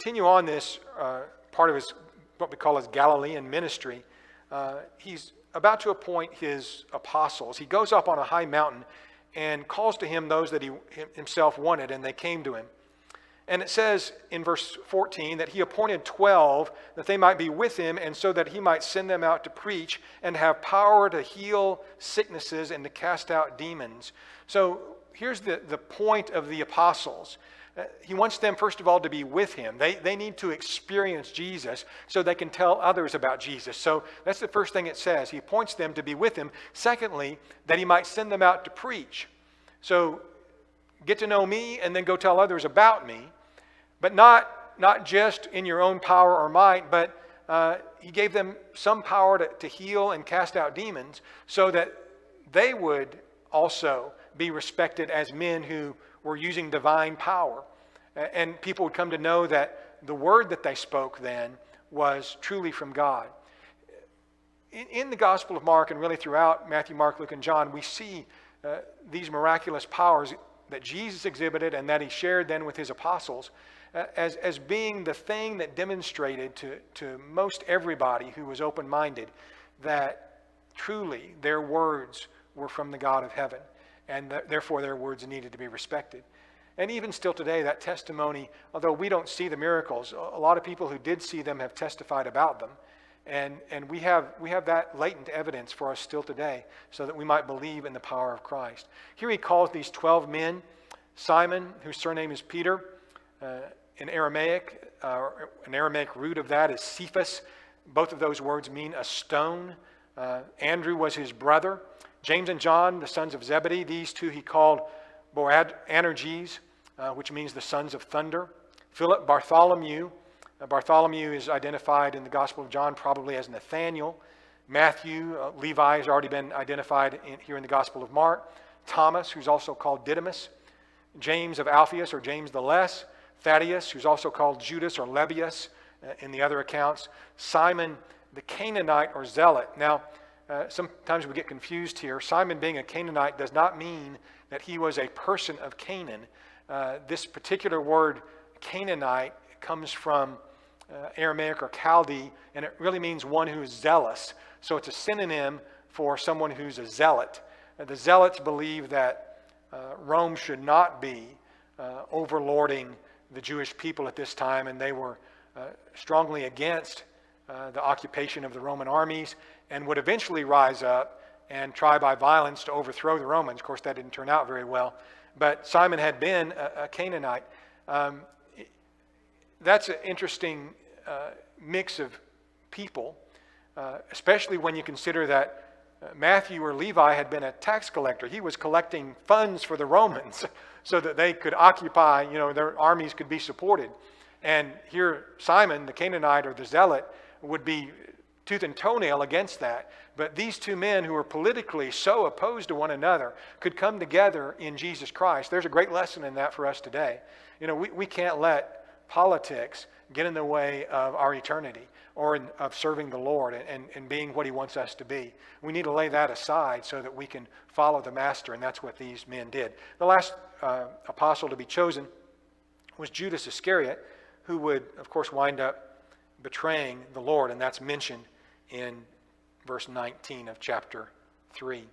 continue on this part of his, what we call his Galilean ministry, he's about to appoint his apostles. He goes up on a high mountain and calls to him those that he himself wanted, and they came to him. And it says in verse 14 that he appointed 12 that they might be with him, and so that he might send them out to preach and have power to heal sicknesses and to cast out demons. So here's the point of the apostles. He wants them, first of all, to be with him. They need to experience Jesus so they can tell others about Jesus. So that's the first thing it says. He appoints them to be with him. Secondly, that he might send them out to preach. So get to know me and then go tell others about me. But not just in your own power or might, but he gave them some power to heal and cast out demons so that they would also be respected as men who were using divine power. And people would come to know that the word that they spoke then was truly from God. In the Gospel of Mark, and really throughout Matthew, Mark, Luke, and John, we see these miraculous powers that Jesus exhibited and that he shared then with his apostles as being the thing that demonstrated to most everybody who was open-minded that truly their words were from the God of heaven, and therefore their words needed to be respected. And even still today, that testimony, although we don't see the miracles, a lot of people who did see them have testified about them. And we have that latent evidence for us still today so that we might believe in the power of Christ. Here he calls these 12 men, Simon, whose surname is Peter, in Aramaic, an Aramaic root of that is Cephas. Both of those words mean a stone. Andrew was his brother. James and John, the sons of Zebedee, these two he called Boanerges, which means the sons of thunder. Philip, Bartholomew. Bartholomew is identified in the Gospel of John probably as Nathaniel. Matthew, Levi has already been identified here in the Gospel of Mark. Thomas, who's also called Didymus. James of Alphaeus, or James the Less. Thaddeus, who's also called Judas or Lebbaeus in the other accounts. Simon the Canaanite or Zealot. Now, sometimes we get confused here. Simon being a Canaanite does not mean that he was a person of Canaan. This particular word, Canaanite, comes from Aramaic or Chaldee, and it really means one who is zealous. So it's a synonym for someone who's a zealot. The zealots believe that Rome should not be overlording the Jewish people at this time, and they were strongly against the occupation of the Roman armies and would eventually rise up and try by violence to overthrow the Romans. Of course, that didn't turn out very well. But Simon had been a Canaanite. That's an interesting mix of people, especially when you consider that Matthew or Levi had been a tax collector. He was collecting funds for the Romans so that they could occupy, their armies could be supported. And here Simon, the Canaanite or the Zealot, would be tooth and toenail against that. But these two men who were politically so opposed to one another could come together in Jesus Christ. There's a great lesson in that for us today. We can't let politics get in the way of our eternity or of serving the Lord and being what he wants us to be. We need to lay that aside so that we can follow the Master, and that's what these men did. The last apostle to be chosen was Judas Iscariot, who would, of course, wind up betraying the Lord, and that's mentioned in verse 19 of chapter 3.